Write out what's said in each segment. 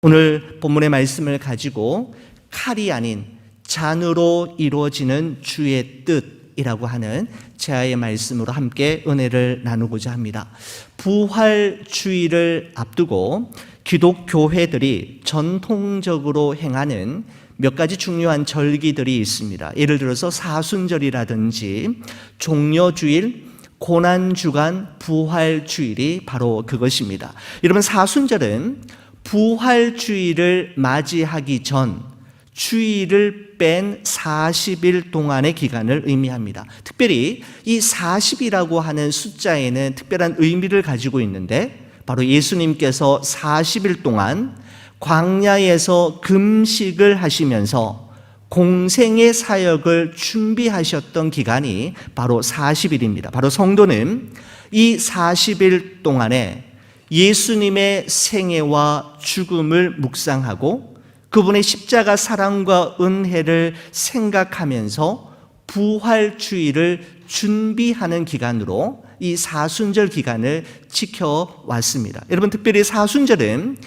오늘 본문의 말씀을 가지고 칼이 아닌 잔으로 이루어지는 주의 뜻이라고 하는 제아의 말씀으로 함께 은혜를 나누고자 합니다. 부활주의를 앞두고 기독교회들이 전통적으로 행하는 몇 가지 중요한 절기들이 있습니다. 예를 들어서 사순절이라든지 종려주일, 고난주간, 부활주일이 바로 그것입니다. 여러분, 사순절은 부활주의를 맞이하기 전 주일을 뺀 40일 동안의 기간을 의미합니다. 특별히 이 40이라고 하는 숫자에는 특별한 의미를 가지고 있는데, 바로 예수님께서 40일 동안 광야에서 금식을 하시면서 공생의 사역을 준비하셨던 기간이 바로 40일입니다. 바로 성도는 이 40일 동안에 예수님의 생애와 죽음을 묵상하고 그분의 십자가 사랑과 은혜를 생각하면서 부활주의를 준비하는 기간으로 이 사순절 기간을 지켜왔습니다. 여러분, 특별히 사순절은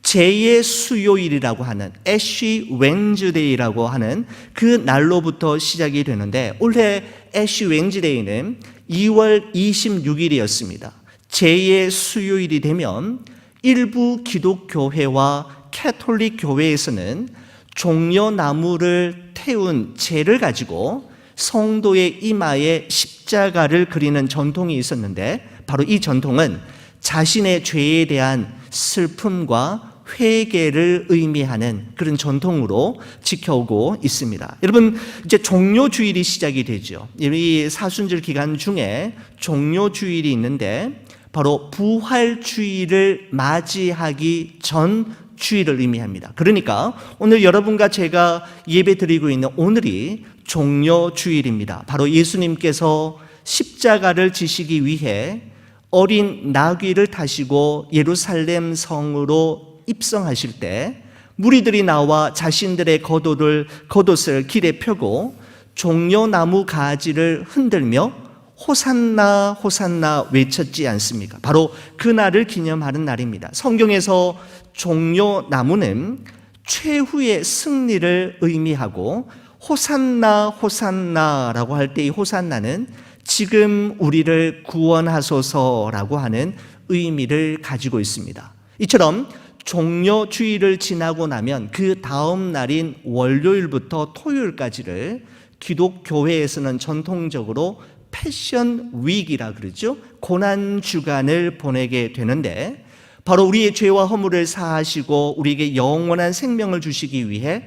제2의 수요일이라고 하는 애쉬 웬즈데이라고 하는 그 날로부터 시작이 되는데, 올해 애쉬 웬즈데이는 2월 26일이었습니다. 제2의 수요일이 되면 일부 기독교회와 캐톨릭 교회에서는 종려나무를 태운 재를 가지고 성도의 이마에 십자가를 그리는 전통이 있었는데, 바로 이 전통은 자신의 죄에 대한 슬픔과 회개를 의미하는 그런 전통으로 지켜오고 있습니다. 여러분, 이제 종려주일이 시작이 되죠. 이 사순절 기간 중에 종려주일이 있는데, 바로 부활주의를 맞이하기 전 주일을 의미합니다. 그러니까 오늘 여러분과 제가 예배 드리고 있는 오늘이 종려주일입니다. 바로 예수님께서 십자가를 지시기 위해 어린 나귀를 타시고 예루살렘 성으로 입성하실 때 무리들이 나와 자신들의 겉옷을 길에 펴고 종려나무 가지를 흔들며 호산나 호산나 외쳤지 않습니까? 바로 그날을 기념하는 날입니다. 성경에서 종려나무는 최후의 승리를 의미하고, 호산나 호산나라고 할 때 이 호산나는 지금 우리를 구원하소서라고 하는 의미를 가지고 있습니다. 이처럼 종려주일을 지나고 나면 그 다음 날인 월요일부터 토요일까지를 기독교회에서는 전통적으로 패션 위기라 그러죠. 고난 주간을 보내게 되는데, 바로 우리의 죄와 허물을 사하시고 우리에게 영원한 생명을 주시기 위해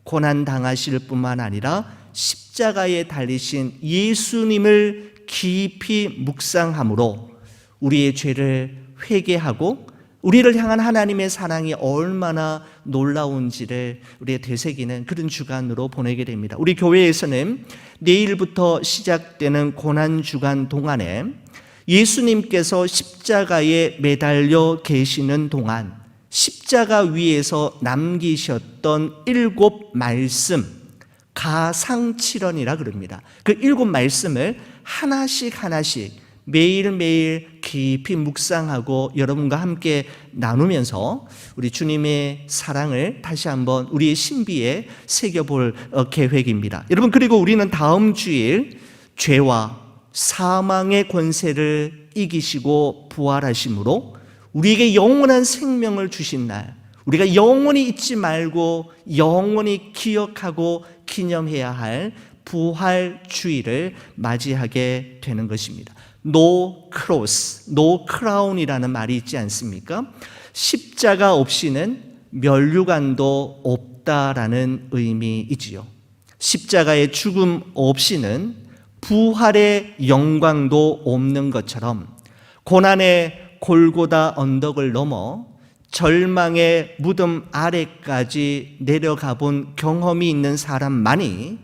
고난 당하실 뿐만 아니라 십자가에 달리신 예수님을 깊이 묵상함으로 우리의 죄를 회개하고 우리를 향한 하나님의 사랑이 얼마나 놀라운지를 우리의 되새기는 그런 주간으로 보내게 됩니다. 우리 교회에서는 내일부터 시작되는 고난주간 동안에 예수님께서 십자가에 매달려 계시는 동안 십자가 위에서 남기셨던 7 말씀, 가상칠언이라 그럽니다. 그 7 말씀을 하나씩 매일매일 깊이 묵상하고 여러분과 함께 나누면서 우리 주님의 사랑을 다시 한번 우리의 신비에 새겨볼 계획입니다. 여러분, 그리고 우리는 다음 주일 죄와 사망의 권세를 이기시고 부활하심으로 우리에게 영원한 생명을 주신 날, 우리가 영원히 잊지 말고 영원히 기억하고 기념해야 할 부활주의를 맞이하게 되는 것입니다. No cross, no crown이라는 말이 있지 않습니까? 십자가 없이는 면류관도 없다라는 의미이지요. 십자가의 죽음 없이는 부활의 영광도 없는 것처럼 고난의 골고다 언덕을 넘어 절망의 무덤 아래까지 내려가 본 경험이 있는 사람만이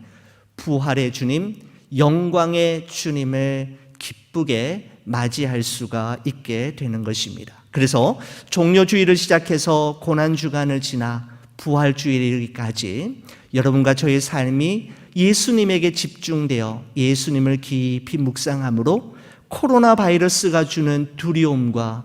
부활의 주님, 영광의 주님을 기쁘게 맞이할 수가 있게 되는 것입니다. 그래서 종려주의를 시작해서 고난주간을 지나 부활주일까지 여러분과 저의 삶이 예수님에게 집중되어 예수님을 깊이 묵상함으로 코로나 바이러스가 주는 두려움과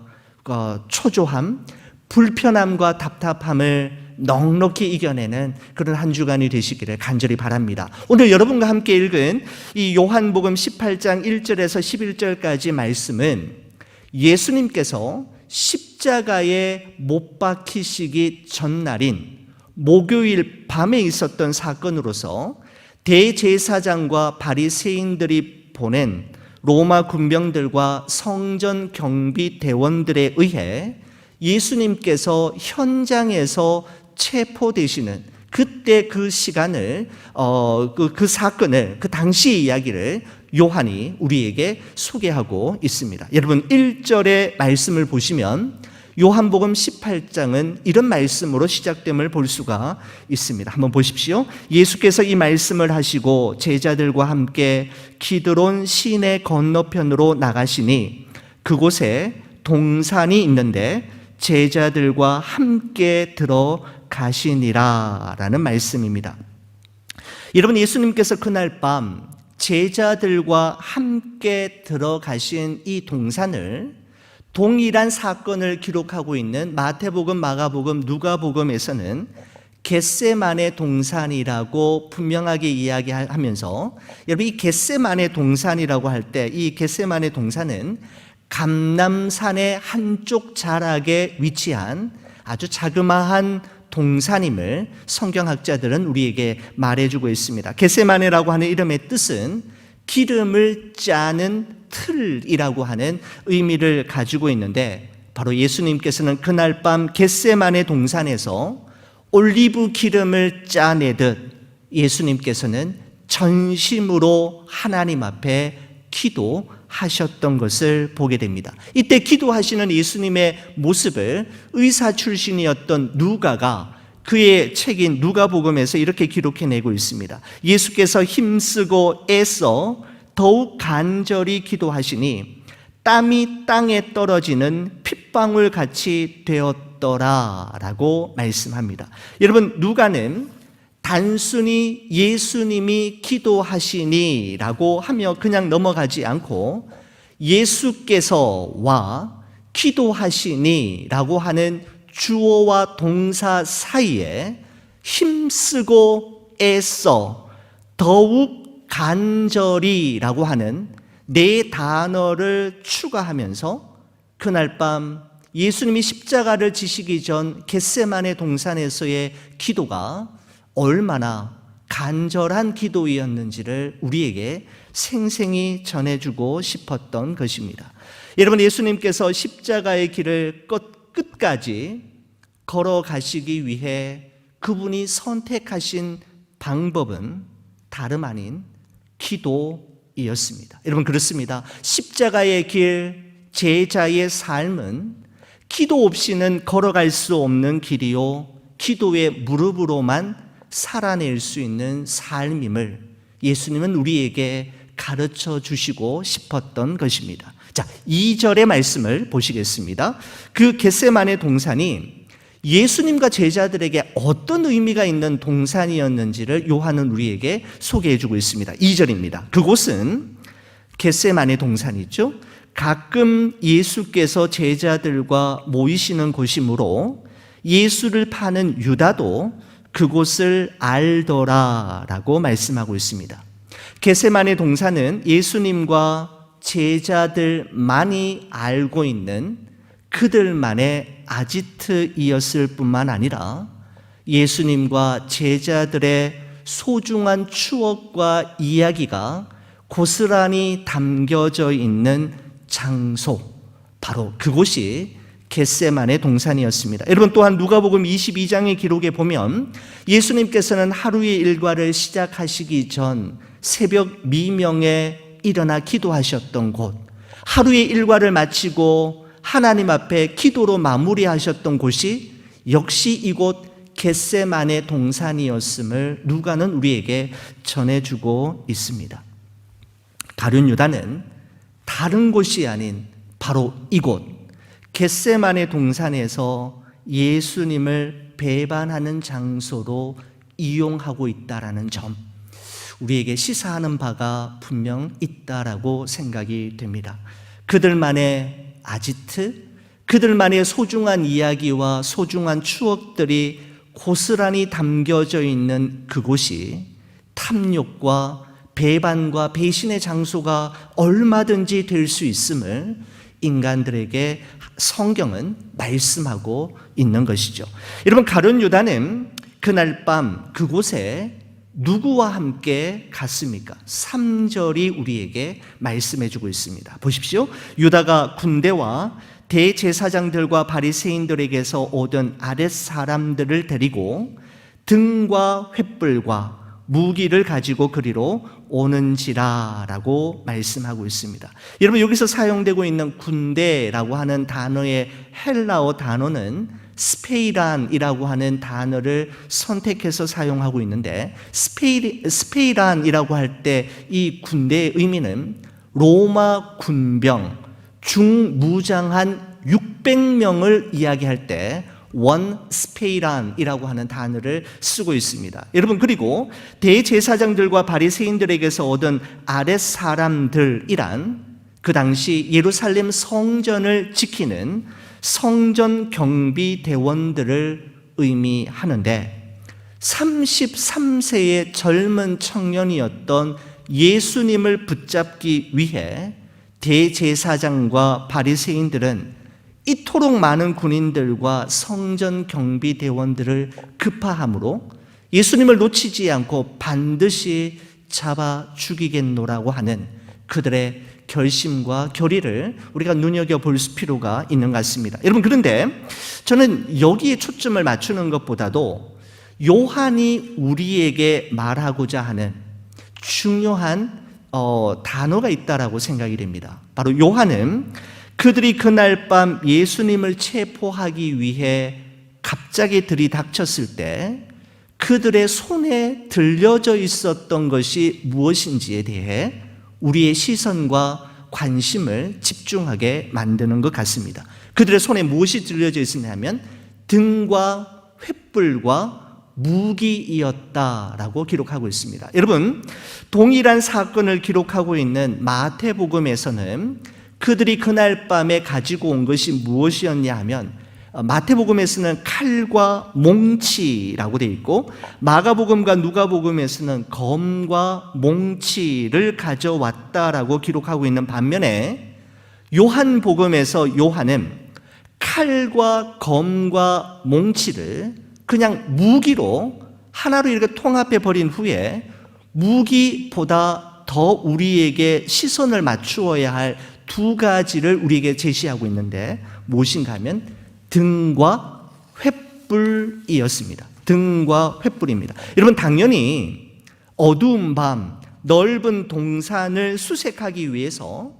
초조함, 불편함과 답답함을 넉넉히 이겨내는 그런 한 주간이 되시기를 간절히 바랍니다. 오늘 여러분과 함께 읽은 이 요한복음 18장 1절에서 11절까지 말씀은 예수님께서 십자가에 못 박히시기 전날인 목요일 밤에 있었던 사건으로서 대제사장과 바리새인들이 보낸 로마 군병들과 성전 경비 대원들에 의해 예수님께서 현장에서 체포되시는 그때 그 시간을 그 사건을 그 당시 이야기를 요한이 우리에게 소개하고 있습니다. 여러분 1절의 말씀을 보시면 요한복음 18장은 이런 말씀으로 시작됨을 볼 수가 있습니다. 한번 보십시오. 예수께서 이 말씀을 하시고 제자들과 함께 기드론 시내 건너편으로 나가시니 그곳에 동산이 있는데 제자들과 함께 들어가시니라 라는 말씀입니다. 여러분 예수님께서 그날 밤 제자들과 함께 들어가신 이 동산을 동일한 사건을 기록하고 있는 마태복음, 마가복음, 누가복음에서는 겟세마네 동산이라고 분명하게 이야기하면서 여러분 이 겟세마네 동산이라고 할 때 이 겟세마네 동산은 감람산의 한쪽 자락에 위치한 아주 자그마한 동산임을 성경학자들은 우리에게 말해주고 있습니다. 겟세마네라고 하는 이름의 뜻은 기름을 짜는 틀이라고 하는 의미를 가지고 있는데 바로 예수님께서는 그날 밤 겟세마네 동산에서 올리브 기름을 짜내듯 예수님께서는 전심으로 하나님 앞에 기도하셨던 것을 보게 됩니다. 이때 기도하시는 예수님의 모습을 의사 출신이었던 누가가 그의 책인 누가복음에서 이렇게 기록해내고 있습니다. 예수께서 힘쓰고 애써 더욱 간절히 기도하시니 땀이 땅에 떨어지는 핏방울 같이 되었더라라고 말씀합니다. 여러분 누가는 단순히 예수님이 기도하시니라고 하며 그냥 넘어가지 않고 예수께서와 기도하시니라고 하는 주어와 동사 사이에 힘쓰고 애써 더욱 간절히라고 하는 네 단어를 추가하면서 그날 밤 예수님이 십자가를 지시기 전 겟세마네 동산에서의 기도가 얼마나 간절한 기도이었는지를 우리에게 생생히 전해주고 싶었던 것입니다. 여러분 예수님께서 십자가의 길을 끝까지 걸어가시기 위해 그분이 선택하신 방법은 다름 아닌 기도이었습니다. 여러분 그렇습니다. 십자가의 길, 제자의 삶은 기도 없이는 걸어갈 수 없는 길이요 기도의 무릎으로만 살아낼 수 있는 삶임을 예수님은 우리에게 가르쳐 주시고 싶었던 것입니다. 자, 2절의 말씀을 보시겠습니다. 그 겟세마네 동산이 예수님과 제자들에게 어떤 의미가 있는 동산이었는지를 요한은 우리에게 소개해 주고 있습니다. 2절입니다. 그곳은 겟세마네 동산이죠. 가끔 예수께서 제자들과 모이시는 곳이므로 예수를 파는 유다도 그곳을 알더라라고 말씀하고 있습니다. 겟세마네 동산은 예수님과 제자들만이 알고 있는 그들만의 아지트이었을 뿐만 아니라 예수님과 제자들의 소중한 추억과 이야기가 고스란히 담겨져 있는 장소, 바로 그곳이 겟세마네 동산이었습니다. 여러분 또한 누가복음 22장의 기록에 보면 예수님께서는 하루의 일과를 시작하시기 전 새벽 미명에 일어나 기도하셨던 곳, 하루의 일과를 마치고 하나님 앞에 기도로 마무리하셨던 곳이 역시 이곳 겟세마네 동산이었음을 누가는 우리에게 전해주고 있습니다. 가룟 유다는 다른 곳이 아닌 바로 이곳 겟세마네 동산에서 예수님을 배반하는 장소로 이용하고 있다라는 점, 우리에게 시사하는 바가 분명 있다라고 생각이 됩니다. 그들만의 아지트, 그들만의 소중한 이야기와 소중한 추억들이 고스란히 담겨져 있는 그곳이 탐욕과 배반과 배신의 장소가 얼마든지 될 수 있음을 인간들에게 성경은 말씀하고 있는 것이죠. 여러분, 가룟 유다는 그날 밤 그곳에 누구와 함께 갔습니까? 3절이 우리에게 말씀해 주고 있습니다. 보십시오. 유다가 군대와 대제사장들과 바리새인들에게서 오던 아랫 사람들을 데리고 등과 횃불과 무기를 가지고 그리로 오는지라라고 말씀하고 있습니다. 여러분, 여기서 사용되고 있는 군대라고 하는 단어의 헬라어 단어는 스페이란이라고 하는 단어를 선택해서 사용하고 있는데, 스페이란이라고 할 때 이 군대의 의미는 로마 군병 중무장한 600명을 이야기할 때 원 스페이란이라고 하는 단어를 쓰고 있습니다. 여러분, 그리고 대제사장들과 바리새인들에게서 얻은 아랫 사람들이란 그 당시 예루살렘 성전을 지키는 성전 경비 대원들을 의미하는데, 33세의 젊은 청년이었던 예수님을 붙잡기 위해 대제사장과 바리새인들은 이토록 많은 군인들과 성전 경비 대원들을 급파함으로 예수님을 놓치지 않고 반드시 잡아 죽이겠노라고 하는 그들의 결심과 결의를 우리가 눈여겨볼 필요가 있는 것 같습니다. 여러분, 그런데 저는 여기에 초점을 맞추는 것보다도 요한이 우리에게 말하고자 하는 중요한 단어가 있다라고 생각이 됩니다. 바로 요한은 그들이 그날 밤 예수님을 체포하기 위해 갑자기 들이닥쳤을 때 그들의 손에 들려져 있었던 것이 무엇인지에 대해 우리의 시선과 관심을 집중하게 만드는 것 같습니다. 그들의 손에 무엇이 들려져 있었냐면 등과 횃불과 무기이었다라고 기록하고 있습니다. 여러분, 동일한 사건을 기록하고 있는 마태복음에서는 그들이 그날 밤에 가지고 온 것이 무엇이었냐 하면, 마태복음에서는 칼과 몽치라고 되어 있고 마가복음과 누가복음에서는 검과 몽치를 가져왔다라고 기록하고 있는 반면에, 요한복음에서 요한은 칼과 검과 몽치를 그냥 무기로 하나로 이렇게 통합해 버린 후에 무기보다 더 우리에게 시선을 맞추어야 할 두 가지를 우리에게 제시하고 있는데 무엇인가 하면 등과 횃불이었습니다. 등과 횃불입니다. 여러분, 당연히 어두운 밤 넓은 동산을 수색하기 위해서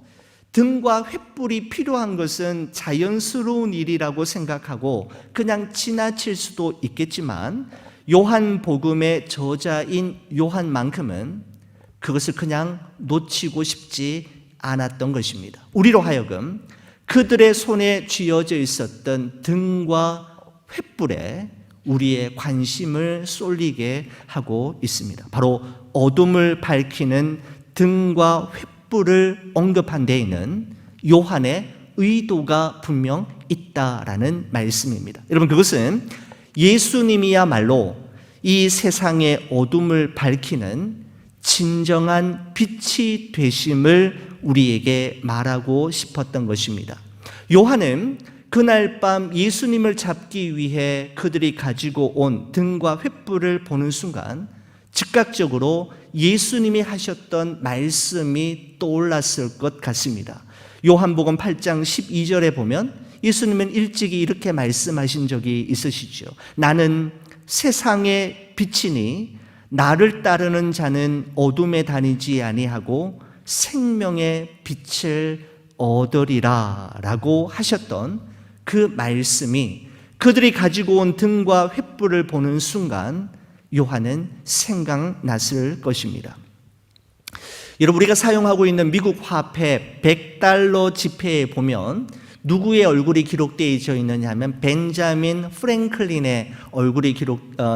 등과 횃불이 필요한 것은 자연스러운 일이라고 생각하고 그냥 지나칠 수도 있겠지만, 요한복음의 저자인 요한만큼은 그것을 그냥 놓치고 싶지 않았던 것입니다. 우리로 하여금 그들의 손에 쥐어져 있었던 등과 횃불에 우리의 관심을 쏠리게 하고 있습니다. 바로 어둠을 밝히는 등과 횃불을 언급한 데에는 요한의 의도가 분명 있다라는 말씀입니다. 여러분, 그것은 예수님이야말로 이 세상의 어둠을 밝히는 진정한 빛이 되심을 우리에게 말하고 싶었던 것입니다. 요한은 그날 밤 예수님을 잡기 위해 그들이 가지고 온 등과 횃불을 보는 순간 즉각적으로 예수님이 하셨던 말씀이 떠올랐을 것 같습니다. 요한복음 8장 12절에 보면 예수님은 일찍이 이렇게 말씀하신 적이 있으시죠. 나는 세상의 빛이니 나를 따르는 자는 어둠에 다니지 아니하고 생명의 빛을 얻으리라 라고 하셨던 그 말씀이 그들이 가지고 온 등과 횃불을 보는 순간 요한은 생각났을 것입니다. 여러분, 우리가 사용하고 있는 미국 화폐 $100 지폐에 보면 누구의 얼굴이 기록되어 있느냐 하면 벤자민 프랭클린의 얼굴이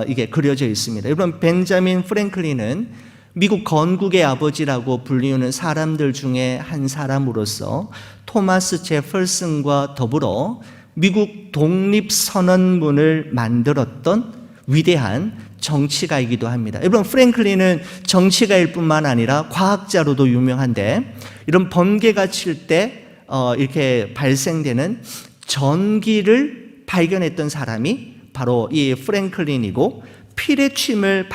이게 그려져 있습니다. 여러분, 벤자민 프랭클린은 미국 건국의 아버지라고 불리우는 사람들 중에 한 사람으로서 토마스 제퍼슨과 더불어 미국 독립선언문을 만들었던 위대한 정치가이기도 합니다. 여러분, 프랭클린은 정치가일 뿐만 아니라 과학자로도 유명한데, 이런 번개가 칠 때 이렇게 발생되는 전기를 발견했던 사람이 바로 이 프랭클린이고, 필의 침을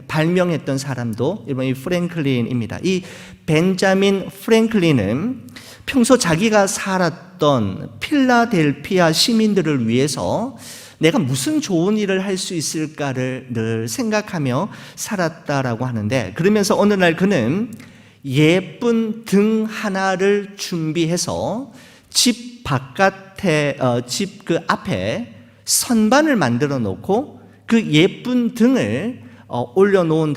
발명했던 사람도 여러분 이 프랭클린입니다. 이 벤자민 프랭클린은 평소 자기가 살았던 필라델피아 시민들을 위해서 내가 무슨 좋은 일을 할 수 있을까를 늘 생각하며 살았다라고 하는데, 그러면서 어느 날 그는 예쁜 등 하나를 준비해서 집 바깥에 집 그 앞에 선반을 만들어 놓고 그 예쁜 등을 올려놓은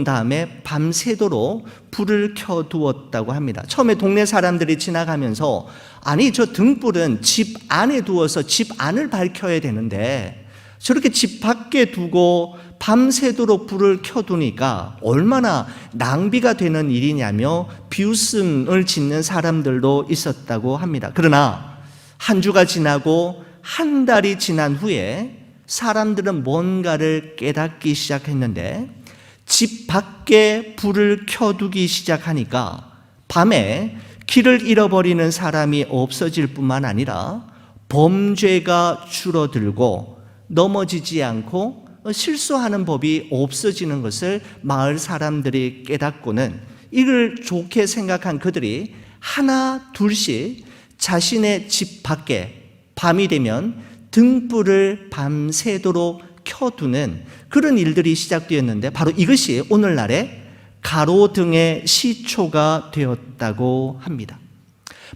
다음에 밤새도록 불을 켜두었다고 합니다. 처음에 동네 사람들이 지나가면서, 아니 저 등불은 집 안에 두어서 집 안을 밝혀야 되는데 저렇게 집 밖에 두고 밤새도록 불을 켜두니까 얼마나 낭비가 되는 일이냐며 비웃음을 짓는 사람들도 있었다고 합니다. 그러나 한 주가 지나고 한 달이 지난 후에 사람들은 뭔가를 깨닫기 시작했는데, 집 밖에 불을 켜두기 시작하니까 밤에 길을 잃어버리는 사람이 없어질 뿐만 아니라 범죄가 줄어들고 넘어지지 않고 실수하는 법이 없어지는 것을 마을 사람들이 깨닫고는, 이걸 좋게 생각한 그들이 하나 둘씩 자신의 집 밖에 밤이 되면 등불을 밤새도록 켜두는 그런 일들이 시작되었는데, 바로 이것이 오늘날의 가로등의 시초가 되었다고 합니다.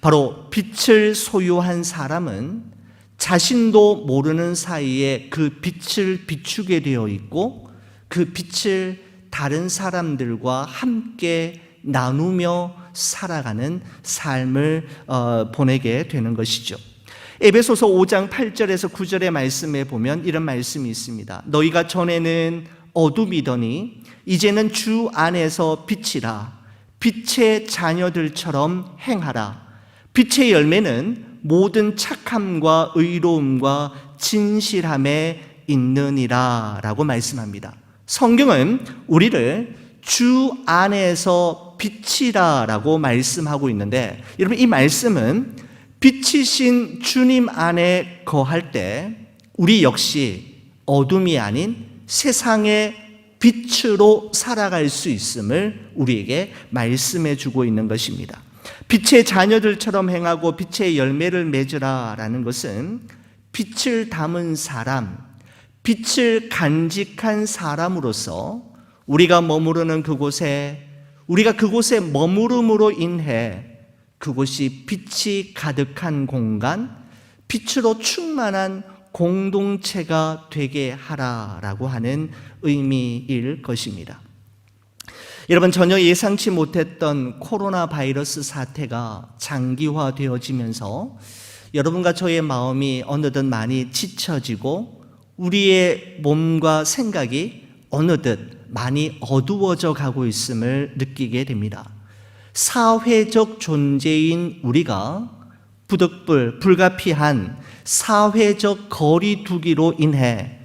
바로 빛을 소유한 사람은 자신도 모르는 사이에 그 빛을 비추게 되어 있고, 그 빛을 다른 사람들과 함께 나누며 살아가는 삶을 보내게 되는 것이죠. 에베소서 5장 8절에서 9절의 말씀에 보면 이런 말씀이 있습니다. 너희가 전에는 어둠이더니 이제는 주 안에서 빛이라. 빛의 자녀들처럼 행하라. 빛의 열매는 모든 착함과 의로움과 진실함에 있느니라 라고 말씀합니다. 성경은 우리를 주 안에서 빛이라 라고 말씀하고 있는데, 여러분 이 말씀은 빛이신 주님 안에 거할 때 우리 역시 어둠이 아닌 세상의 빛으로 살아갈 수 있음을 우리에게 말씀해 주고 있는 것입니다. 빛의 자녀들처럼 행하고 빛의 열매를 맺으라 라는 것은 빛을 담은 사람, 빛을 간직한 사람으로서 우리가 머무르는 그곳에, 우리가 그곳에 머무름으로 인해 그곳이 빛이 가득한 공간, 빛으로 충만한 공동체가 되게 하라라고 하는 의미일 것입니다. 여러분, 전혀 예상치 못했던 코로나 바이러스 사태가 장기화되어지면서 여러분과 저의 마음이 어느덧 많이 지쳐지고 우리의 몸과 생각이 어느덧 많이 어두워져 가고 있음을 느끼게 됩니다. 사회적 존재인 우리가 불가피한 사회적 거리 두기로 인해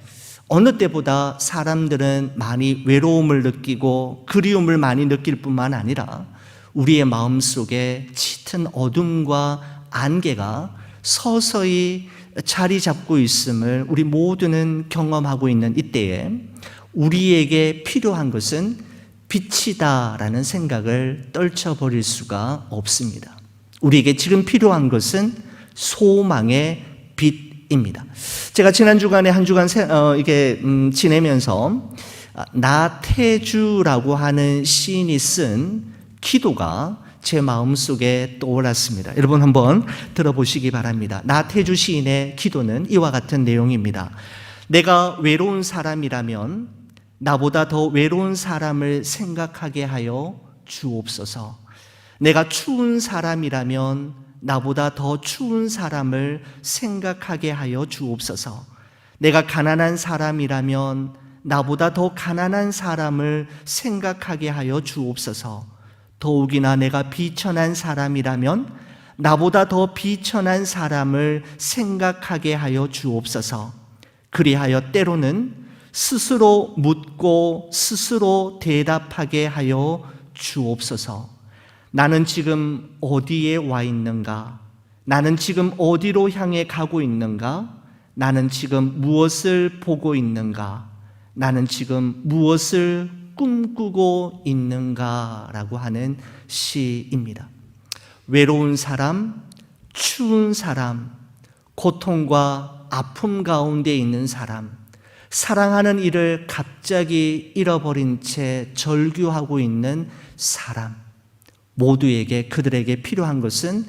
어느 때보다 사람들은 많이 외로움을 느끼고 그리움을 많이 느낄 뿐만 아니라 우리의 마음속에 짙은 어둠과 안개가 서서히 자리 잡고 있음을 우리 모두는 경험하고 있는 이때에 우리에게 필요한 것은 빛이다라는 생각을 떨쳐버릴 수가 없습니다. 우리에게 지금 필요한 것은 소망의 빛입니다. 제가 지난 주간에 한 주간 지내면서 나태주라고 하는 시인이 쓴 기도가 제 마음속에 떠올랐습니다. 여러분 한번 들어보시기 바랍니다. 나태주 시인의 기도는 이와 같은 내용입니다. 내가 외로운 사람이라면 나보다 더 외로운 사람을 생각하게 하여 주옵소서. 내가 추운 사람이라면 나보다 더 추운 사람을 생각하게 하여 주옵소서. 내가 가난한 사람이라면 나보다 더 가난한 사람을 생각하게 하여 주옵소서. 더욱이나 내가 비천한 사람이라면 나보다 더 비천한 사람을 생각하게 하여 주옵소서. 그리하여 때로는 스스로 묻고 스스로 대답하게 하여 주옵소서. 나는 지금 어디에 와 있는가? 나는 지금 어디로 향해 가고 있는가? 나는 지금 무엇을 보고 있는가? 나는 지금 무엇을 꿈꾸고 있는가라고 하는 시입니다. 외로운 사람, 추운 사람, 고통과 아픔 가운데 있는 사람, 사랑하는 이를 갑자기 잃어버린 채 절규하고 있는 사람, 모두에게 그들에게 필요한 것은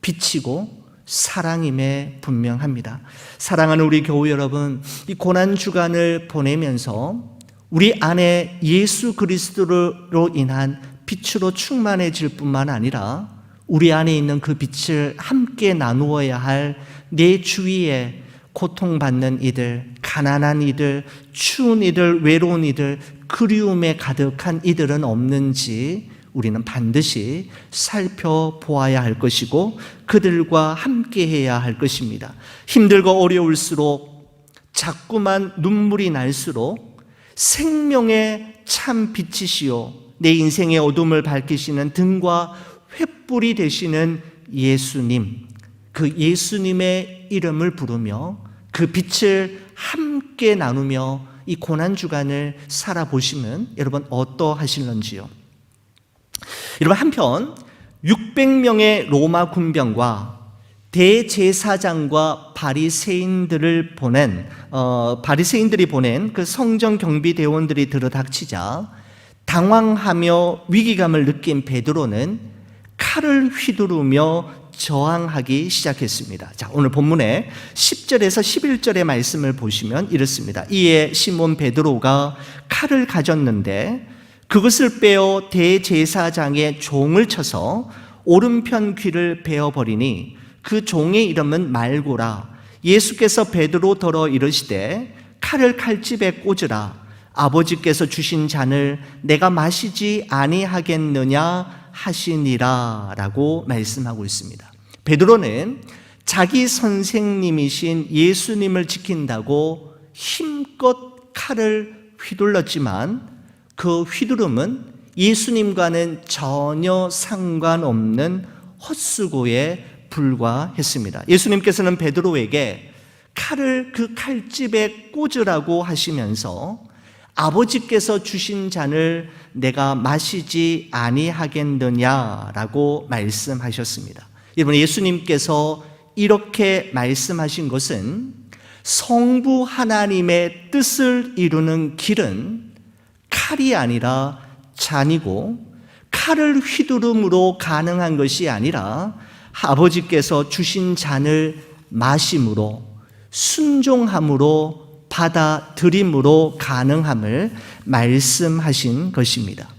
빛이고 사랑임에 분명합니다. 사랑하는 우리 교우 여러분, 이 고난주간을 보내면서 우리 안에 예수 그리스도로 인한 빛으로 충만해질 뿐만 아니라 우리 안에 있는 그 빛을 함께 나누어야 할 내 주위에 고통받는 이들, 가난한 이들, 추운 이들, 외로운 이들, 그리움에 가득한 이들은 없는지 우리는 반드시 살펴보아야 할 것이고 그들과 함께 해야 할 것입니다. 힘들고 어려울수록 자꾸만 눈물이 날수록 생명의 참 빛이시요 내 인생의 어둠을 밝히시는 등과 횃불이 되시는 예수님, 그 예수님의 이름을 부르며 그 빛을 함께 나누며 이 고난주간을 살아보시면 여러분 어떠하실런지요? 여러분, 한편 600명의 로마 군병과 대제사장과 바리새인들이 보낸 그 성전 경비대원들이 들어닥치자 당황하며 위기감을 느낀 베드로는 칼을 휘두르며 저항하기 시작했습니다. 자, 오늘 본문의 10절에서 11절의 말씀을 보시면 이렇습니다. 이에 시몬 베드로가 칼을 가졌는데 그것을 빼어 대제사장의 종을 쳐서 오른편 귀를 베어버리니 그 종의 이름은 말고라. 예수께서 베드로더러 이르시되 칼을 칼집에 꽂으라. 아버지께서 주신 잔을 내가 마시지 아니하겠느냐 하시니라 라고 말씀하고 있습니다. 베드로는 자기 선생님이신 예수님을 지킨다고 힘껏 칼을 휘둘렀지만 그 휘두름은 예수님과는 전혀 상관없는 헛수고에 불과했습니다. 예수님께서는 베드로에게 칼을 그 칼집에 꽂으라고 하시면서 아버지께서 주신 잔을 내가 마시지 아니하겠느냐라고 말씀하셨습니다. 여러분, 예수님께서 이렇게 말씀하신 것은 성부 하나님의 뜻을 이루는 길은 칼이 아니라 잔이고 칼을 휘두름으로 가능한 것이 아니라 아버지께서 주신 잔을 마심으로 순종함으로 받아들임으로 가능함을 말씀하신 것입니다.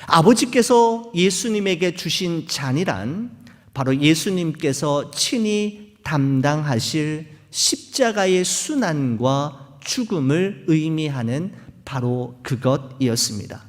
아버지께서 예수님에게 주신 잔이란 바로 예수님께서 친히 담당하실 십자가의 순환과 죽음을 의미하는 바로 그것이었습니다.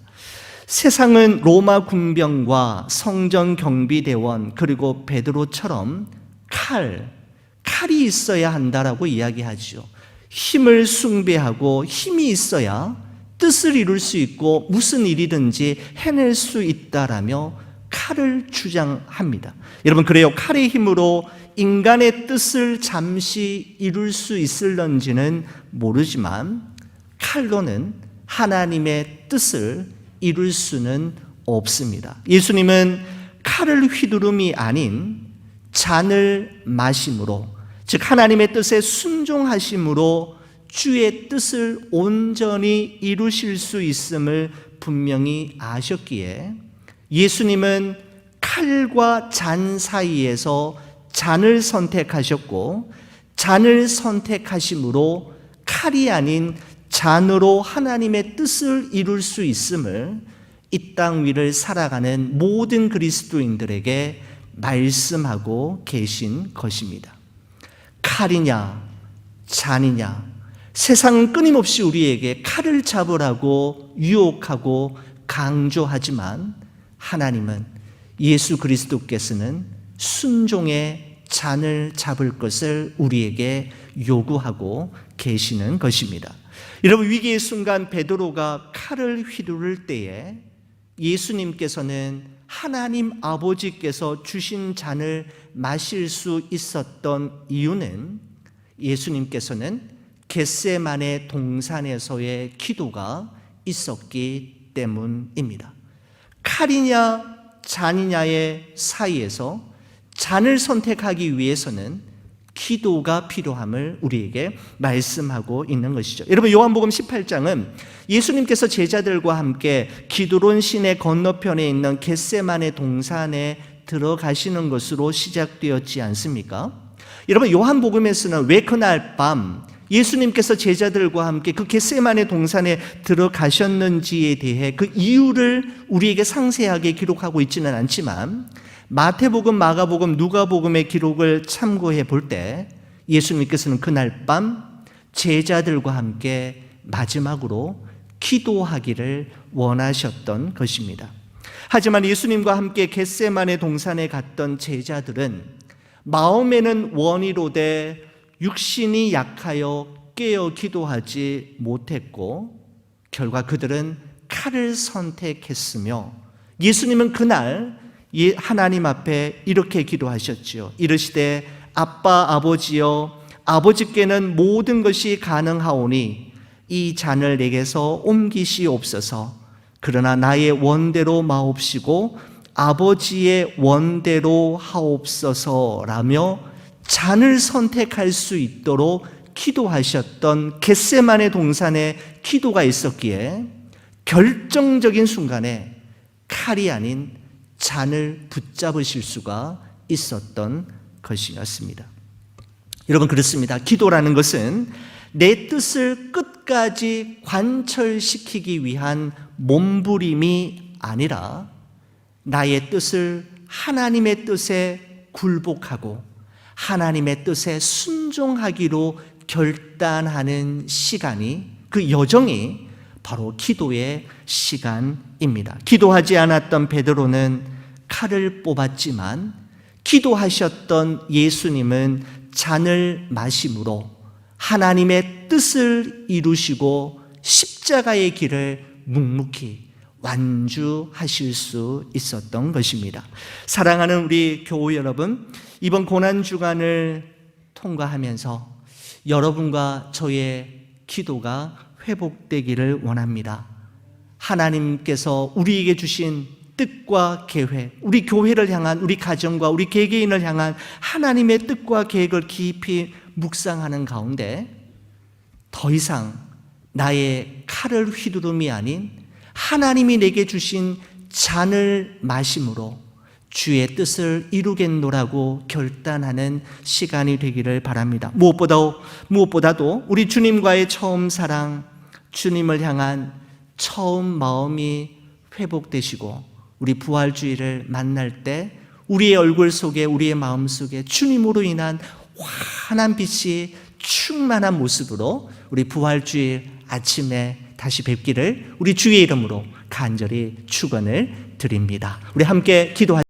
세상은 로마 군병과 성전 경비대원 그리고 베드로처럼 칼이 있어야 한다라고 이야기하죠. 힘을 숭배하고 힘이 있어야 뜻을 이룰 수 있고 무슨 일이든지 해낼 수 있다라며 칼을 주장합니다. 여러분, 그래요. 칼의 힘으로 인간의 뜻을 잠시 이룰 수 있을런지는 모르지만 칼로는 하나님의 뜻을 이룰 수는 없습니다. 예수님은 칼을 휘두름이 아닌 잔을 마심으로, 즉 하나님의 뜻에 순종하심으로 주의 뜻을 온전히 이루실 수 있음을 분명히 아셨기에 예수님은 칼과 잔 사이에서 잔을 선택하셨고 잔을 선택하심으로 칼이 아닌 잔으로 하나님의 뜻을 이룰 수 있음을 이 땅 위를 살아가는 모든 그리스도인들에게 말씀하고 계신 것입니다. 칼이냐 잔이냐, 세상은 끊임없이 우리에게 칼을 잡으라고 유혹하고 강조하지만 하나님은, 예수 그리스도께서는 순종의 잔을 잡을 것을 우리에게 요구하고 계시는 것입니다. 여러분, 위기의 순간 베드로가 칼을 휘두를 때에 예수님께서는 하나님 아버지께서 주신 잔을 마실 수 있었던 이유는 예수님께서는 겟세마네 동산에서의 기도가 있었기 때문입니다. 칼이냐 잔이냐의 사이에서 잔을 선택하기 위해서는 기도가 필요함을 우리에게 말씀하고 있는 것이죠. 여러분, 요한복음 18장은 예수님께서 제자들과 함께 기드론 시내 건너편에 있는 겟세마네 동산에 들어가시는 것으로 시작되었지 않습니까? 여러분, 요한복음에서는 왜 그날 밤 예수님께서 제자들과 함께 그 겟세마네 동산에 들어가셨는지에 대해 그 이유를 우리에게 상세하게 기록하고 있지는 않지만 마태복음, 마가복음, 누가복음의 기록을 참고해 볼 때 예수님께서는 그날 밤 제자들과 함께 마지막으로 기도하기를 원하셨던 것입니다. 하지만 예수님과 함께 겟세마네 동산에 갔던 제자들은 마음에는 원이로되 육신이 약하여 깨어 기도하지 못했고 결과 그들은 칼을 선택했으며 예수님은 그날 하나님 앞에 이렇게 기도하셨지요. 이르시되 아빠 아버지여, 아버지께는 모든 것이 가능하오니 이 잔을 내게서 옮기시옵소서. 그러나 나의 원대로 마옵시고 아버지의 원대로 하옵소서라며 잔을 선택할 수 있도록 기도하셨던 겟세마네 동산에 기도가 있었기에 결정적인 순간에 칼이 아닌 잔을 붙잡으실 수가 있었던 것이었습니다. 여러분, 그렇습니다. 기도라는 것은 내 뜻을 끝까지 관철시키기 위한 몸부림이 아니라 나의 뜻을 하나님의 뜻에 굴복하고 하나님의 뜻에 순종하기로 결단하는 시간이, 그 여정이 바로 기도의 시간입니다. 기도하지 않았던 베드로는 칼을 뽑았지만 기도하셨던 예수님은 잔을 마심으로 하나님의 뜻을 이루시고 십자가의 길을 묵묵히 완주하실 수 있었던 것입니다. 사랑하는 우리 교우 여러분, 이번 고난주간을 통과하면서 여러분과 저의 기도가 회복되기를 원합니다. 하나님께서 우리에게 주신 뜻과 계획, 우리 교회를 향한, 우리 가정과 우리 개개인을 향한 하나님의 뜻과 계획을 깊이 묵상하는 가운데 더 이상 나의 칼을 휘두름이 아닌 하나님이 내게 주신 잔을 마심으로 주의 뜻을 이루겠노라고 결단하는 시간이 되기를 바랍니다. 무엇보다도 우리 주님과의 처음 사랑, 주님을 향한 처음 마음이 회복되시고 우리 부활주일을 만날 때 우리의 얼굴 속에, 우리의 마음 속에 주님으로 인한 환한 빛이 충만한 모습으로 우리 부활주일 아침에 다시 뵙기를 우리 주의 이름으로 간절히 축원을 드립니다. 우리 함께 기도하시겠습니다.